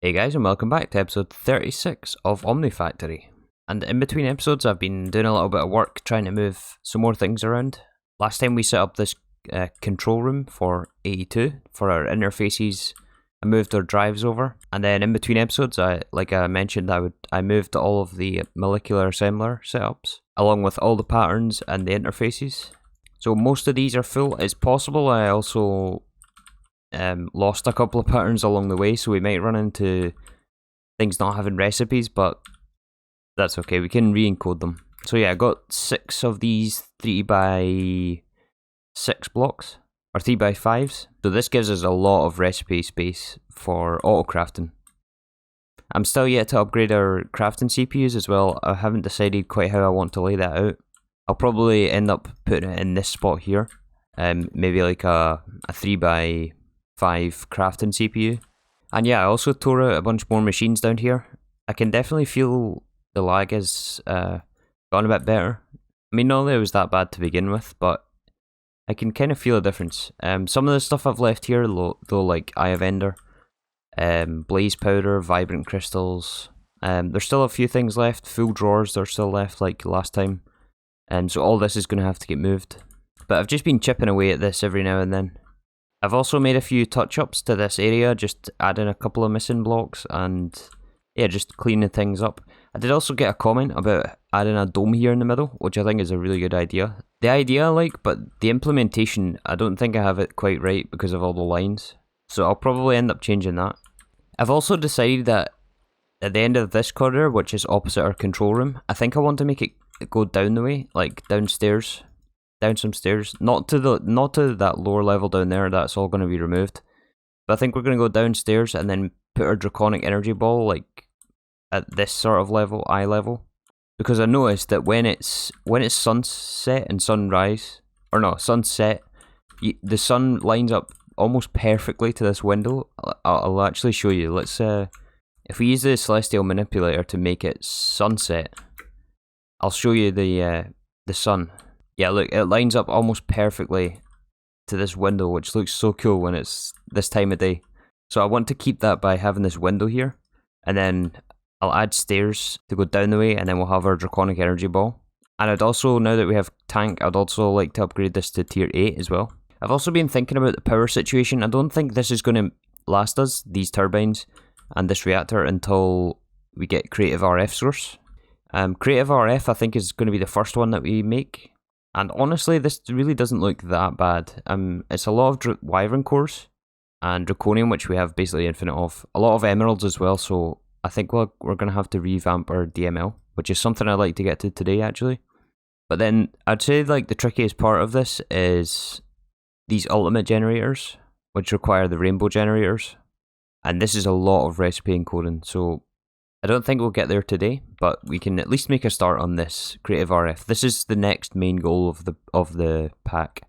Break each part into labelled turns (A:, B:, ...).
A: Hey guys, and welcome back to episode 36 of Omnifactory. And in between episodes I've been doing a little bit of work trying to move some more things around. Last time we set up this control room for 82 for our interfaces. I moved our drives over, and then in between episodes, like I mentioned, I moved all of the molecular assembler setups, along with all the patterns and the interfaces. So most of these are full. It's possible I also lost a couple of patterns along the way, so we might run into things not having recipes, but that's okay, we can re-encode them. So yeah, I got 6 of these 3x6 blocks, or 3x5s, so this gives us a lot of recipe space for auto-crafting. I'm still yet to upgrade our crafting CPUs as well. I haven't decided quite how I want to lay that out. I'll probably end up putting it in this spot here, maybe like a 3x5 crafting CPU. And yeah, I also tore out a bunch more machines down here. I can definitely feel the lag has gone a bit better. I mean, not that it was that bad to begin with, but I can kind of feel a difference. Some of the stuff I've left here, though, like Eye of Ender, Blaze Powder, Vibrant Crystals, there's still a few things left. Full drawers are still left like last time. So all this is going to have to get moved. But I've just been chipping away at this every now and then. I've also made a few touch-ups to this area, just adding a couple of missing blocks and yeah, just cleaning things up. I did also get a comment about adding a dome here in the middle, which I think is a really good idea. The idea I like, but the implementation, I don't think I have it quite right because of all the lines. So I'll probably end up changing that. I've also decided that at the end of this corridor, which is opposite our control room, I think I want to make it go down the way, like downstairs. Down some stairs, not to that lower level down there. That's all going to be removed. But I think we're going to go downstairs and then put our draconic energy ball like at this sort of level, eye level, because I noticed that when it's sunset and sunrise, or no, sunset, the sun lines up almost perfectly to this window. I'll actually show you. Let's if we use the celestial manipulator to make it sunset, I'll show you the sun. Yeah, look, it lines up almost perfectly to this window, which looks so cool when it's this time of day. So I want to keep that by having this window here, and then I'll add stairs to go down the way, and then we'll have our draconic energy ball. And I'd also, now that we have tank, I'd also like to upgrade this to tier 8 as well. I've also been thinking about the power situation. I don't think this is going to last us, these turbines and this reactor, until we get creative RF source. Creative RF I think is going to be the first one that we make. And honestly, this really doesn't look that bad. It's a lot of wyvern cores and draconium, which we have basically infinite of. A lot of emeralds as well, so I think we're going to have to revamp our DML, which is something I'd like to get to today, actually. But then I'd say like the trickiest part of this is these ultimate generators, which require the rainbow generators. And this is a lot of recipe encoding, so I don't think we'll get there today, but we can at least make a start on this creative RF. This is the next main goal of the pack.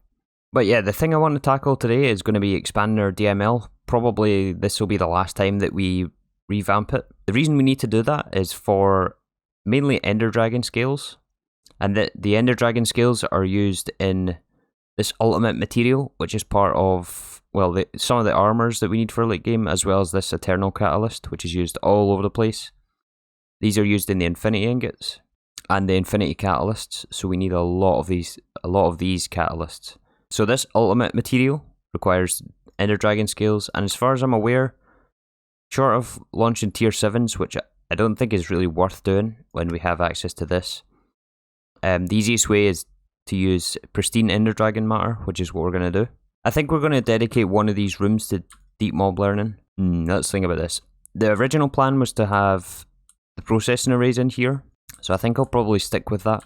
A: But yeah, the thing I want to tackle today is going to be expanding our DML. Probably this will be the last time that we revamp it. The reason we need to do that is for mainly Ender Dragon scales, and the Ender Dragon scales are used in this ultimate material, which is part of, well, some of the armors that we need for late game, as well as this Eternal Catalyst, which is used all over the place. These are used in the Infinity Ingots and the Infinity Catalysts, so we need a lot of these catalysts. So this ultimate material requires Ender Dragon scales, and as far as I'm aware, short of launching tier 7s, which I don't think is really worth doing when we have access to this, the easiest way is to use pristine Ender Dragon matter, which is what we're going to do. I think we're going to dedicate one of these rooms to deep mob learning. Let's think about this. The original plan was to have the processing arrays in here, so I think I'll probably stick with that.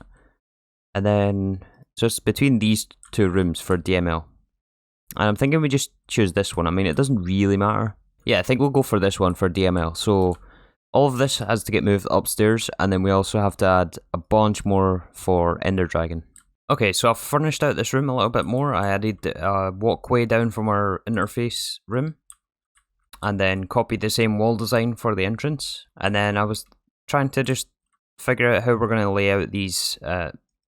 A: And then, so it's between these two rooms for DML. And I'm thinking we just choose this one. I mean, it doesn't really matter. Yeah, I think we'll go for this one for DML. So all of this has to get moved upstairs, and then we also have to add a bunch more for Ender Dragon. Okay, so I've furnished out this room a little bit more. I added a walkway down from our interface room, and then copied the same wall design for the entrance. And then I was trying to just figure out how we're going to lay out these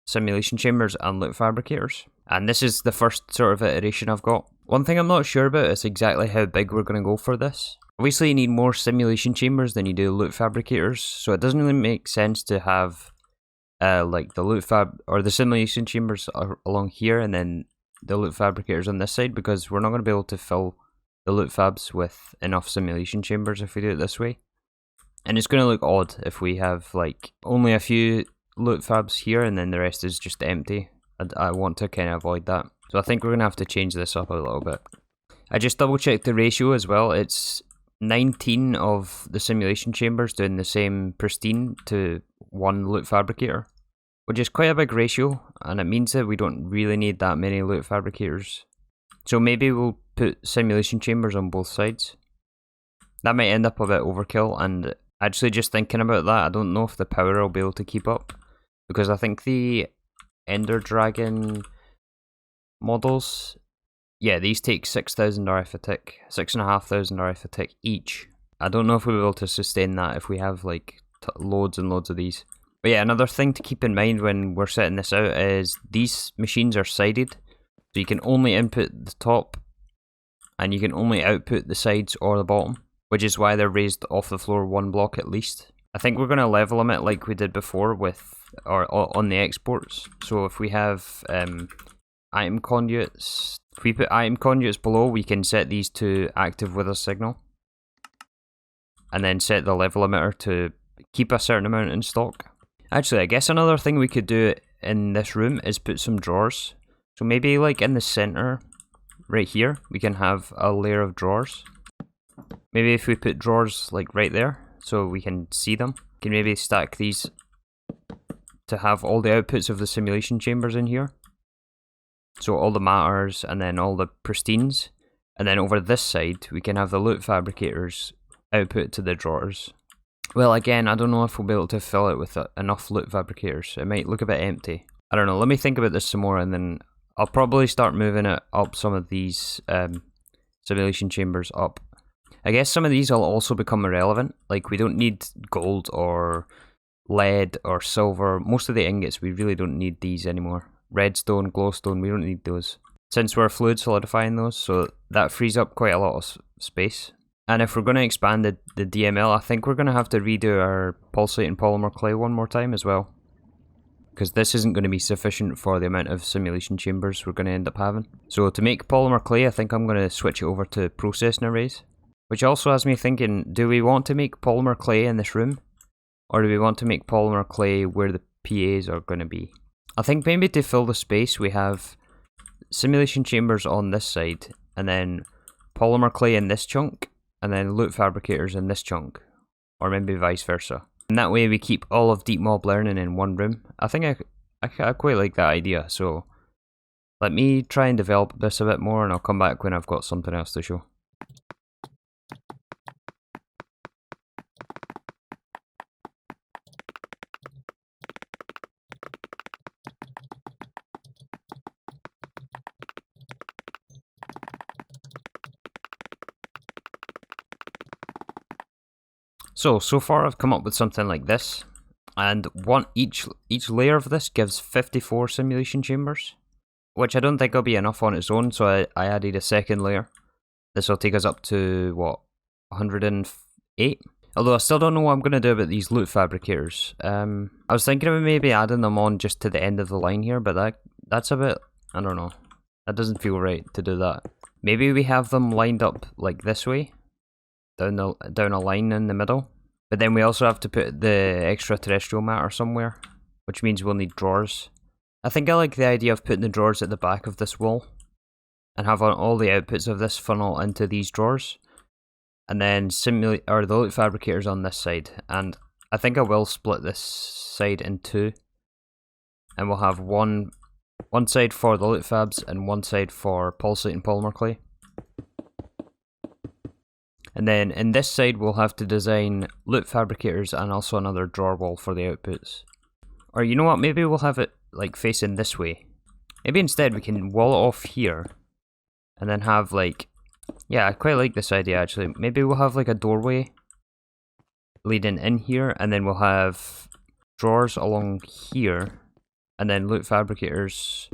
A: simulation chambers and loot fabricators. And this is the first sort of iteration I've got. One thing I'm not sure about is exactly how big we're going to go for this. Obviously you need more simulation chambers than you do loot fabricators, so it doesn't really make sense to have like the loot fab or the simulation chambers along here and then the loot fabricators on this side, because we're not going to be able to fill the loot fabs with enough simulation chambers if we do it this way. And it's going to look odd if we have like only a few loot fabs here and then the rest is just empty. I want to kind of avoid that. So I think we're going to have to change this up a little bit. I just double checked the ratio as well. It's 19 of the simulation chambers doing the same pristine to one loot fabricator, which is quite a big ratio, and it means that we don't really need that many loot fabricators. So maybe we'll put simulation chambers on both sides. That might end up a bit overkill, and actually just thinking about that, I don't know if the power will be able to keep up, because I think the Ender Dragon models, yeah, these take 6,000 RF a tick, 6,500 RF a tick each. I don't know if we'll be able to sustain that if we have like loads and loads of these. But yeah, another thing to keep in mind when we're setting this out is these machines are sided, so you can only input the top and you can only output the sides or the bottom, which is why they're raised off the floor one block at least. I think we're going to level them it like we did before with or on the exports. So if we have item conduits, if we put item conduits below, we can set these to active with a signal and then set the level emitter to keep a certain amount in stock. Actually, I guess another thing we could do in this room is put some drawers. So maybe like in the center, right here, we can have a layer of drawers. Maybe if we put drawers like right there, so we can see them. We can maybe stack these to have all the outputs of the simulation chambers in here. So all the matters and then all the pristines. And then over this side, we can have the loot fabricators output to the drawers. Well, again, I don't know if we'll be able to fill it with enough loot fabricators. It might look a bit empty. I don't know, let me think about this some more and then I'll probably start moving it up some of these simulation chambers up. I guess some of these will also become irrelevant. Like, we don't need gold or lead or silver. Most of the ingots, we really don't need these anymore. Redstone, glowstone, we don't need those. Since we're fluid solidifying those, so that frees up quite a lot of space. And if we're going to expand the DML, I think we're going to have to redo our pulsate and polymer clay one more time as well. Because this isn't going to be sufficient for the amount of simulation chambers we're going to end up having. So to make polymer clay, I think I'm going to switch it over to processing arrays. Which also has me thinking, do we want to make polymer clay in this room? Or do we want to make polymer clay where the PAs are going to be? I think maybe to fill the space, we have simulation chambers on this side, and then polymer clay in this chunk, and then loot fabricators in this chunk. Or maybe vice versa. And that way we keep all of deep mob learning in one room. I think I quite like that idea, so let me try and develop this a bit more and I'll come back when I've got something else to show. So far I've come up with something like this, and each layer of this gives 54 simulation chambers, which I don't think will be enough on its own, so I added a second layer. This will take us up to, what, 108? Although I still don't know what I'm going to do about these loot fabricators. I was thinking of maybe adding them on just to the end of the line here, but that's a bit, I don't know. That doesn't feel right to do that. Maybe we have them lined up like this way, down a line in the middle. But then we also have to put the extraterrestrial matter somewhere, which means we'll need drawers. I think I like the idea of putting the drawers at the back of this wall and have all the outputs of this funnel into these drawers, and then the loot fabricators on this side. And I think I will split this side in two, and we'll have one side for the loot fabs and one side for pulsate and polymer clay. And then in this side we'll have to design loot fabricators and also another drawer wall for the outputs. Or you know what, maybe we'll have it like facing this way. Maybe instead we can wall it off here and then have like, yeah, I quite like this idea actually. Maybe we'll have like a doorway leading in here, and then we'll have drawers along here and then loot fabricators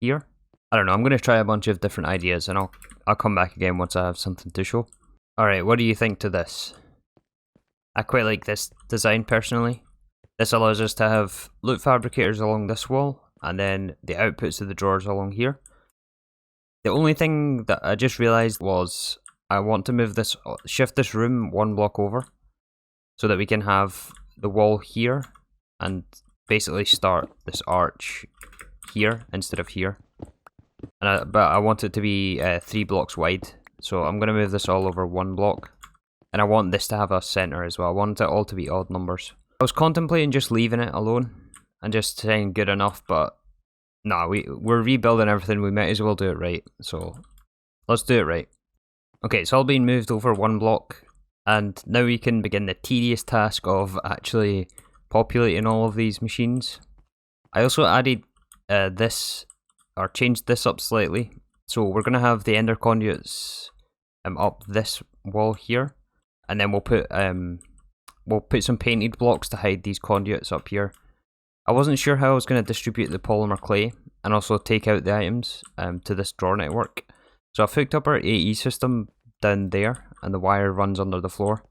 A: here. I don't know, I'm going to try a bunch of different ideas and I'll come back again once I have something to show. Alright, what do you think to this? I quite like this design personally. This allows us to have loot fabricators along this wall, and then the outputs of the drawers along here. The only thing that I just realised was I want to move this, shift this room one block over, so that we can have the wall here, and basically start this arch here instead of here. But I want it to be 3 blocks wide, so I'm going to move this all over 1 block. And I want this to have a centre as well. I want it all to be odd numbers. I was contemplating just leaving it alone and just saying good enough, but nah, we're rebuilding everything. We might as well do it right. So let's do it right. Okay, it's all been moved over 1 block, and now we can begin the tedious task of actually populating all of these machines. I also added this, or changed this up slightly. So we're going to have the ender conduits up this wall here. And then we'll put some painted blocks to hide these conduits up here. I wasn't sure how I was going to distribute the polymer clay and also take out the items to this drawer network. So I've hooked up our AE system down there, and the wire runs under the floor.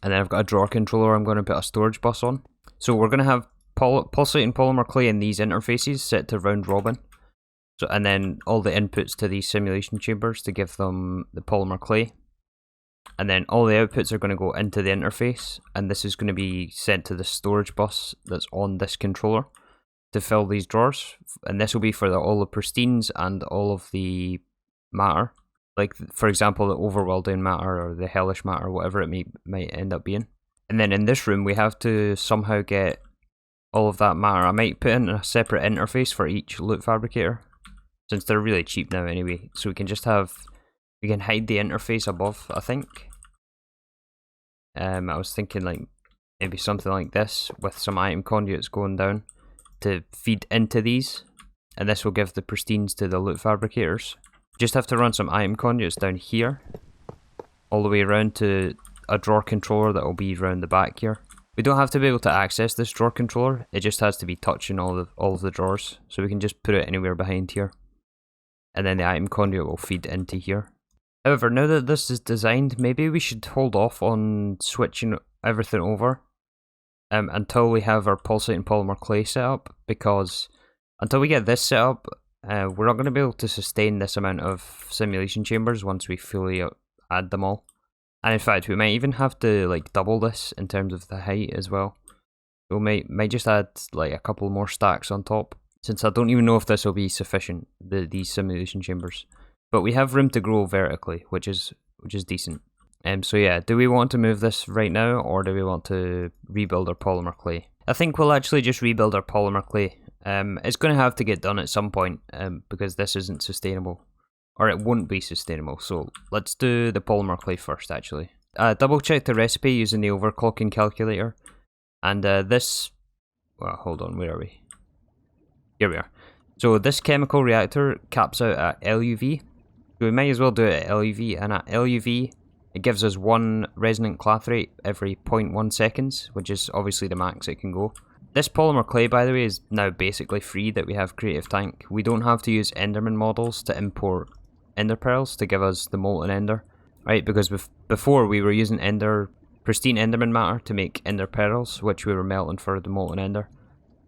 A: And then I've got a drawer controller I'm going to put a storage bus on. So we're going to have pulsating polymer clay in these interfaces set to round robin. So, and then all the inputs to these simulation chambers to give them the polymer clay. And then all the outputs are going to go into the interface, and this is going to be sent to the storage bus that's on this controller to fill these drawers. And this will be for all the pristines and all of the matter, like for example the overwhelming matter or the hellish matter, whatever it might end up being. And then in this room we have to somehow get all of that matter. I might put in a separate interface for each loot fabricator, since they're really cheap now anyway, so we can just have... We can hide the interface above, I think. I was thinking like maybe something like this with some item conduits going down to feed into these, and this will give the pristines to the loot fabricators. Just have to run some item conduits down here, all the way around to a drawer controller that will be around the back here. We don't have to be able to access this drawer controller, it just has to be touching all of the drawers, so we can just put it anywhere behind here. And then the item conduit will feed into here. However, now that this is designed, maybe we should hold off on switching everything over until we have our pulsating polymer clay set up, because until we get this set up, we're not going to be able to sustain this amount of simulation chambers once we fully add them all. And in fact, we might even have to like double this in terms of the height as well. We might just add like a couple more stacks on top, since I don't even know if this will be sufficient, these simulation chambers. But we have room to grow vertically, which is decent. So yeah, do we want to move this right now, or do we want to rebuild our polymer clay? I think we'll actually just rebuild our polymer clay. It's going to have to get done at some point, because this isn't sustainable. Or it won't be sustainable, so let's do the polymer clay first actually. Double check the recipe using the overclocking calculator. And this... Well, hold on, where are we? Here we are. So this chemical reactor caps out at LUV. So we might as well do it at LUV, and at LUV it gives us 1 resonant clathrate every 0.1 seconds, which is obviously the max it can go. This polymer clay, by the way, is now basically free that we have Creative Tank. We don't have to use Enderman models to import Ender Pearls to give us the Molten Ender, right? Because before we were using pristine Enderman matter to make Ender Pearls, which we were melting for the Molten Ender.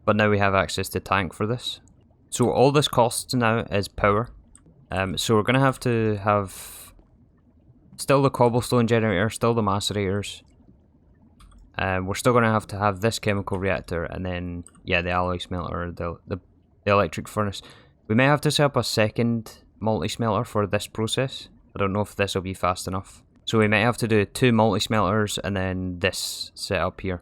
A: But now we have access to Tank for this. So all this costs now is power. So we're going to have still the cobblestone generator, still the macerators. We're still going to have this chemical reactor, and then, yeah, the alloy smelter, the electric furnace. We may have to set up a second multi-smelter for this process. I don't know if this will be fast enough. So we might have to do 2 multi-smelters and then this setup here.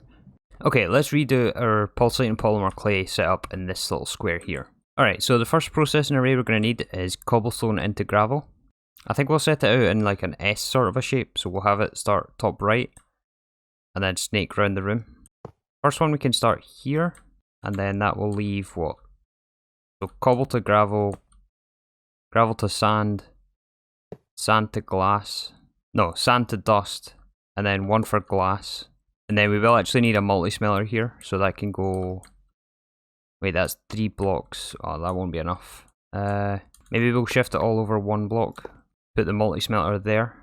A: Okay, let's redo our pulsating polymer clay setup in this little square here. Alright, so the first processing array we're going to need is cobblestone into gravel. I think we'll set it out in like an S sort of a shape, so we'll have it start top right, and then snake round the room. First one we can start here, and then that will leave what? So cobble to gravel, gravel to sand, sand to glass, no, sand to dust, and then 1 for glass. And then we will actually need a multi-smelter here, so that can go... Wait, that's 3 blocks. Oh, that won't be enough. Maybe we'll shift it all over 1 block. Put the multi-smelter there.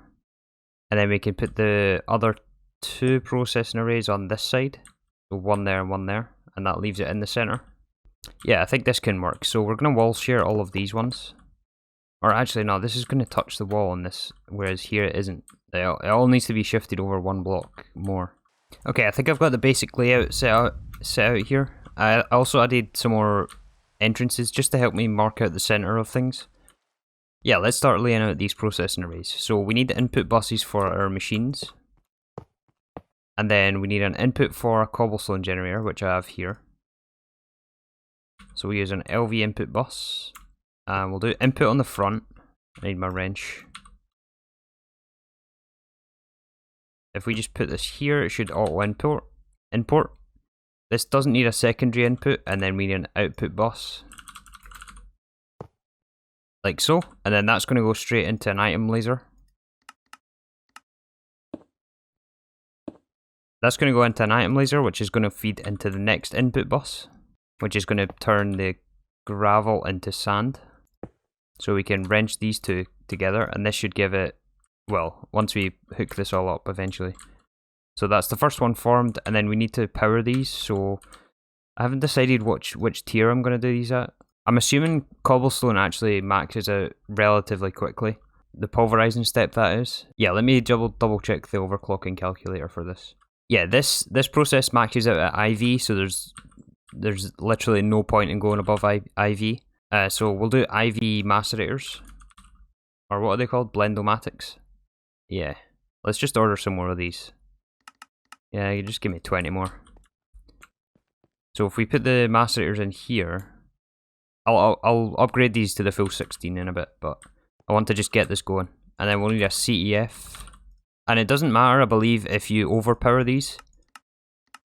A: And then we can put the other 2 processing arrays on this side. So one there and one there. And that leaves it in the center. Yeah, I think this can work. So we're going to wall share all of these ones. Or actually, no, this is going to touch the wall on this, whereas here it isn't. It all needs to be shifted over 1 block more. Okay, I think I've got the basic layout set out here. I also added some more entrances just to help me mark out the center of things. Yeah, let's start laying out these processing arrays. So we need input buses for our machines. And then we need an input for a cobblestone generator, which I have here. So we use an LV input bus. And we'll do input on the front. I need my wrench. If we just put this here, it should auto import. This doesn't need a secondary input, and then we need an output bus. Like so. And then that's going to go straight into an item laser. That's going to go into an item laser, which is going to feed into the next input bus, which is going to turn the gravel into sand. So we can wrench these 2 together, and this should give it, well, once we hook this all up eventually. So that's the first one formed, and then we need to power these. So I haven't decided which tier I'm going to do these at. I'm assuming cobblestone actually maxes out relatively quickly. The pulverizing step, that is. Yeah, let me double check the overclocking calculator for this. Yeah, this process maxes out at IV, so there's literally no point in going above IV. So we'll do IV macerators. Or what are they called? Blendomatics. Yeah. Let's just order some more of these. Yeah, you just give me 20 more. So if we put the macerators in here, I'll upgrade these to the full 16 in a bit, but I want to just get this going. And then we'll need a CEF. And it doesn't matter, I believe, if you overpower these.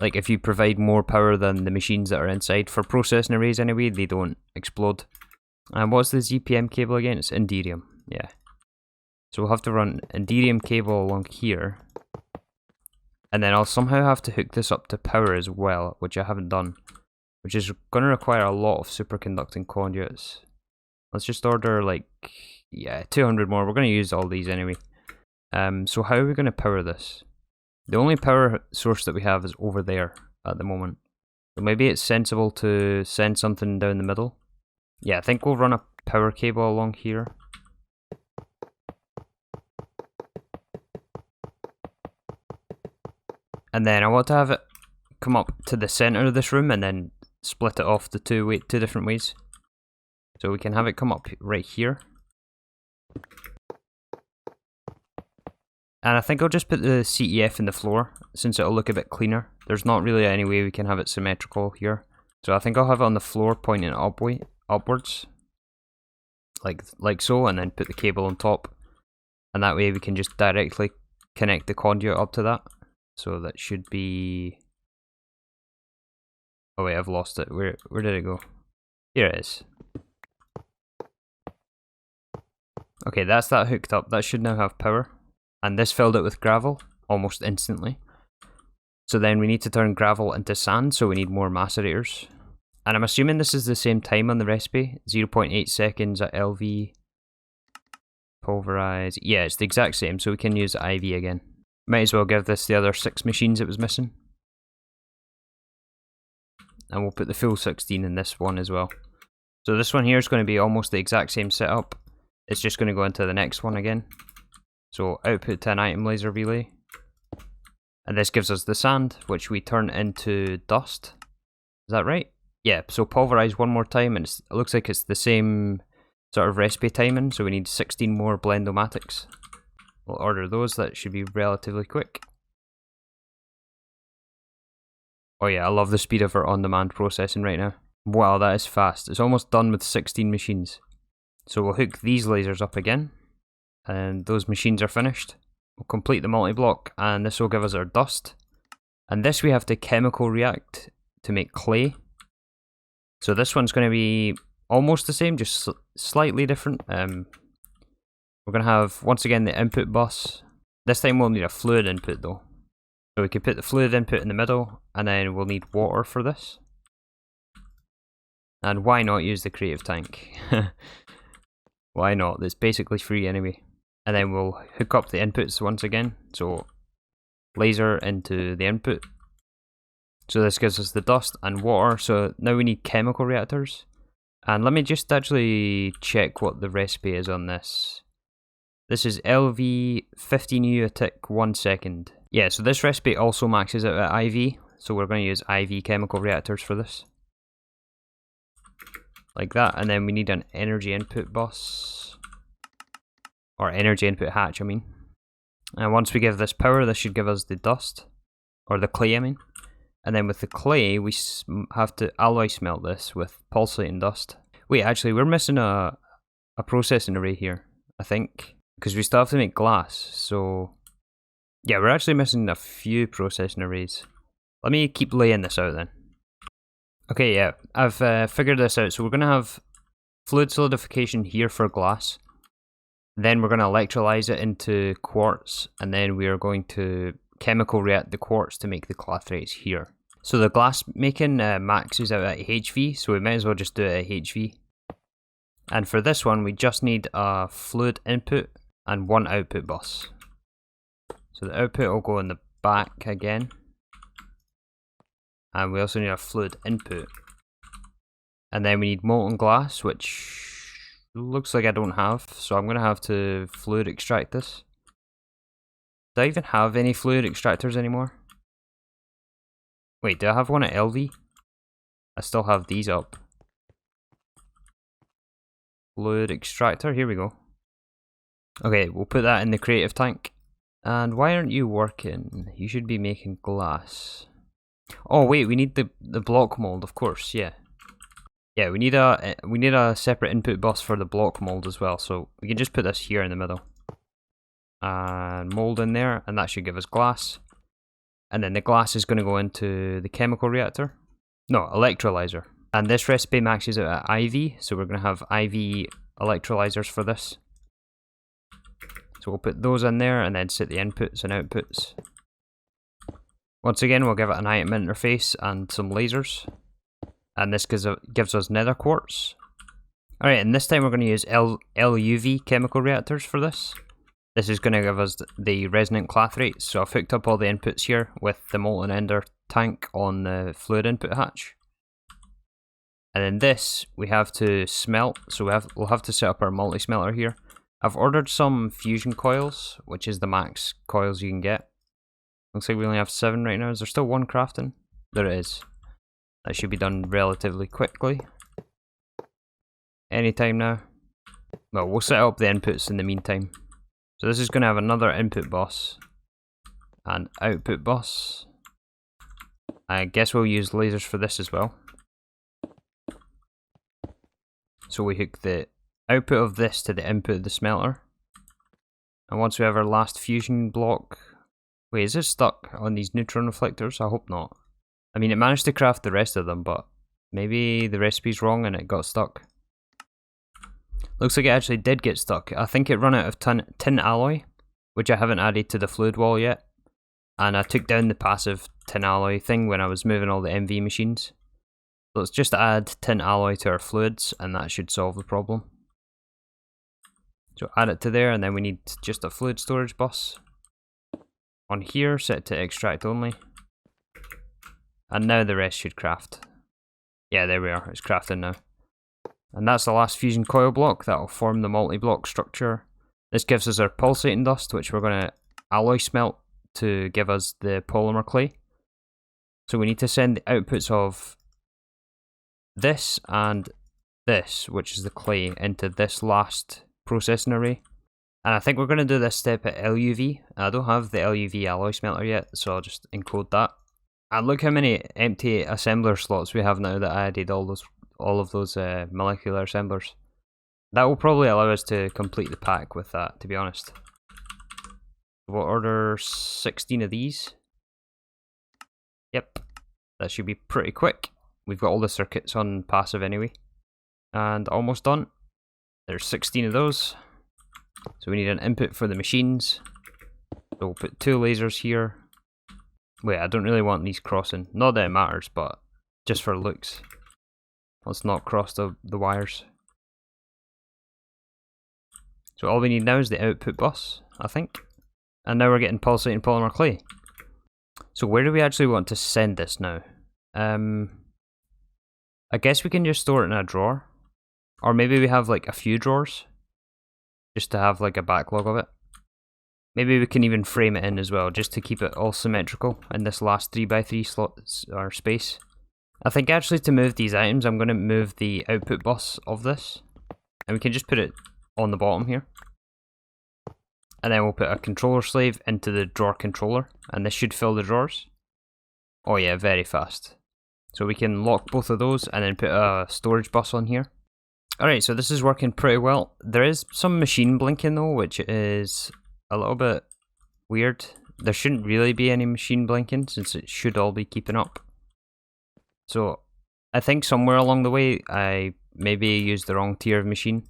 A: Like if you provide more power than the machines that are inside. For processing arrays anyway, they don't explode. And what's the ZPM cable again? It's Inderium, yeah. So we'll have to run Inderium cable along here. And then I'll somehow have to hook this up to power as well, which I haven't done. Which is going to require a lot of superconducting conduits. Let's just order like, yeah, 200 more. We're going to use all these anyway. So how are we going to power this? The only power source that we have is over there at the moment. So maybe it's sensible to send something down the middle. Yeah, I think we'll run a power cable along here. And then I want to have it come up to the center of this room and then split it off the two different ways. So we can have it come up right here. And I think I'll just put the CEF in the floor, since it'll look a bit cleaner. There's not really any way we can have it symmetrical here. So I think I'll have it on the floor pointing upwards. Like so, and then put the cable on top. And that way we can just directly connect the conduit up to that. So that should be... Oh wait, I've lost it. Where did it go? Here it is. Okay, that's that hooked up. That should now have power. And this filled it with gravel almost instantly. So then we need to turn gravel into sand, so we need more macerators. And I'm assuming this is the same time on the recipe, 0.8 seconds at LV. Pulverize. Yeah, it's the exact same, so we can use IV again. Might as well give this the other 6 machines it was missing. And we'll put the full 16 in this one as well. So this one here is going to be almost the exact same setup. It's just going to go into the next one again. So output to an item laser relay. And this gives us the sand, which we turn into dust. Is that right? Yeah, so pulverize one more time, and it looks like it's the same sort of recipe timing, so we need 16 more blendomatics. We'll order those, that should be relatively quick. Oh yeah, I love the speed of our on-demand processing right now. Wow, that is fast. It's almost done with 16 machines. So we'll hook these lasers up again. And those machines are finished. We'll complete the multi-block, and this will give us our dust. And this we have to chemical react to make clay. So this one's going to be almost the same, just slightly different. We're going to have, once again, the input bus. This time we'll need a fluid input though. So we can put the fluid input in the middle, and then we'll need water for this. And why not use the creative tank? Why not? It's basically free anyway. And then we'll hook up the inputs once again. So laser into the input. So this gives us the dust and water. So now we need chemical reactors. And let me just actually check what the recipe is on this. This is LV 15U a tick 1 second. Yeah, so this recipe also maxes out at IV. So we're going to use IV chemical reactors for this. Like that. And then we need an energy input bus. Or energy input hatch, I mean. And once we give this power, this should give us the dust. Or the clay, I mean. And then with the clay, we have to alloy smelt this with pulsating dust. Wait, actually, we're missing a processing array here, I think. Because we still have to make glass, so... Yeah, we're actually missing a few processing arrays. Let me keep laying this out then. Okay, yeah, I've figured this out. So we're going to have fluid solidification here for glass. Then we're going to electrolyze it into quartz. And then we are going to chemical react the quartz to make the clathrates here. So the glass making maxes out at HV, so we might as well just do it at HV. And for this one, we just need a fluid input and one output bus. So the output will go in the back again. And we also need a fluid input. And then we need molten glass, which looks like I don't have. So I'm going to have to fluid extract this. Do I even have any fluid extractors anymore? Wait, do I have one at LV? I still have these up. Fluid extractor, here we go. Okay, we'll put that in the creative tank. And why aren't you working? You should be making glass. Oh wait, we need the block mold, of course, yeah. Yeah, we need a separate input bus for the block mold as well, so we can just put this here in the middle. And mold in there, and that should give us glass. And then the glass is going to go into the chemical reactor. No, electrolyzer. And this recipe maxes out at IV, so we're going to have IV electrolyzers for this. So we'll put those in there and then set the inputs and outputs. Once again, we'll give it an item interface and some lasers. And this gives us nether quartz. Alright, and this time we're going to use LUV chemical reactors for this. This is going to give us the resonant clathrates. So I've hooked up all the inputs here with the molten ender tank on the fluid input hatch. And then this we have to smelt, so we'll have to set up our multi-smelter here. I've ordered some fusion coils, which is the max coils you can get. Looks like we only have 7 right now. Is there still 1 crafting? There it is. That should be done relatively quickly. Anytime now. Well, we'll set up the inputs in the meantime. So this is going to have another input bus and output bus. I guess we'll use lasers for this as well. So we hook the output of this to the input of the smelter. And once we have our last fusion block... Wait, is this stuck on these neutron reflectors? I hope not. I mean, it managed to craft the rest of them, but maybe the recipe's wrong and it got stuck. Looks like it actually did get stuck. I think it ran out of tin alloy, which I haven't added to the fluid wall yet. And I took down the passive tin alloy thing when I was moving all the MV machines. So let's just add tin alloy to our fluids and that should solve the problem. So add it to there and then we need just a fluid storage bus. On here, set to extract only. And now the rest should craft. Yeah, there we are, it's crafting now. And that's the last fusion coil block that will form the multi-block structure. This gives us our pulsating dust, which we're going to alloy smelt to give us the polymer clay. So we need to send the outputs of this and this, which is the clay, into this last processing array. And I think we're going to do this step at LUV. I don't have the LUV alloy smelter yet, so I'll just encode that. And look how many empty assembler slots we have now that I added all of those molecular assemblers. That will probably allow us to complete the pack with that, to be honest. We'll order 16 of these. Yep, that should be pretty quick. We've got all the circuits on passive anyway. And almost done. There's 16 of those. So we need an input for the machines. So we'll put 2 lasers here. Wait, I don't really want these crossing. Not that it matters, but just for looks. Let's not cross the wires. So all we need now is the output bus, I think. And now we're getting pulsating polymer clay. So where do we actually want to send this now? I guess we can just store it in a drawer. Or maybe we have like a few drawers. Just to have like a backlog of it. Maybe we can even frame it in as well, just to keep it all symmetrical in this last 3x3 slots or space. I think actually to move these items, I'm going to move the output bus of this. And we can just put it on the bottom here. And then we'll put a controller slave into the drawer controller. And this should fill the drawers. Oh yeah, very fast. So we can lock both of those and then put a storage bus on here. Alright, so this is working pretty well. There is some machine blinking though, which is a little bit weird. There shouldn't really be any machine blinking since it should all be keeping up. So I think somewhere along the way I maybe used the wrong tier of machine.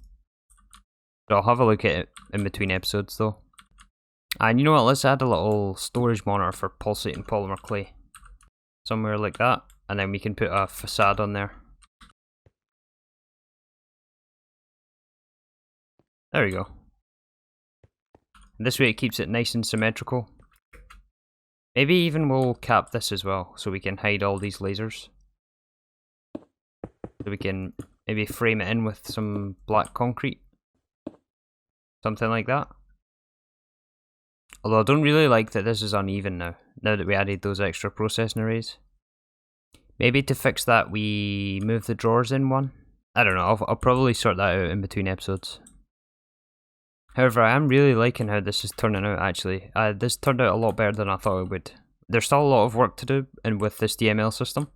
A: But I'll have a look at it in between episodes though. And you know what, let's add a little storage monitor for pulsating polymer clay. Somewhere like that. And then we can put a facade on there. There we go. And this way it keeps it nice and symmetrical. Maybe even we'll cap this as well, so we can hide all these lasers. So we can maybe frame it in with some black concrete. Something like that. Although I don't really like that this is uneven now that we added those extra processing arrays. Maybe to fix that we move the drawers in one. I don't know, I'll probably sort that out in between episodes. However, I am really liking how this is turning out actually. This turned out a lot better than I thought it would. There's still a lot of work to do and with this DML system.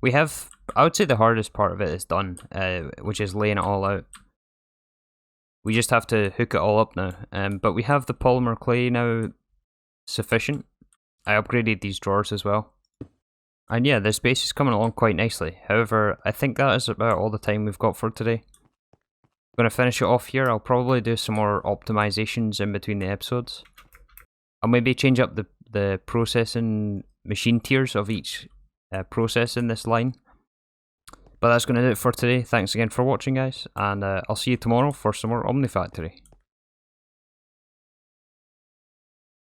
A: We have, I would say the hardest part of it is done, which is laying it all out. We just have to hook it all up now. But we have the polymer clay now sufficient. I upgraded these drawers as well. And yeah, this base is coming along quite nicely. However, I think that is about all the time we've got for today. I'm going to finish it off here. I'll probably do some more optimizations in between the episodes. I'll maybe change up the processing machine tiers of each process in this line. But that's going to do it for today. Thanks again for watching, guys. And I'll see you tomorrow for some more Omnifactory.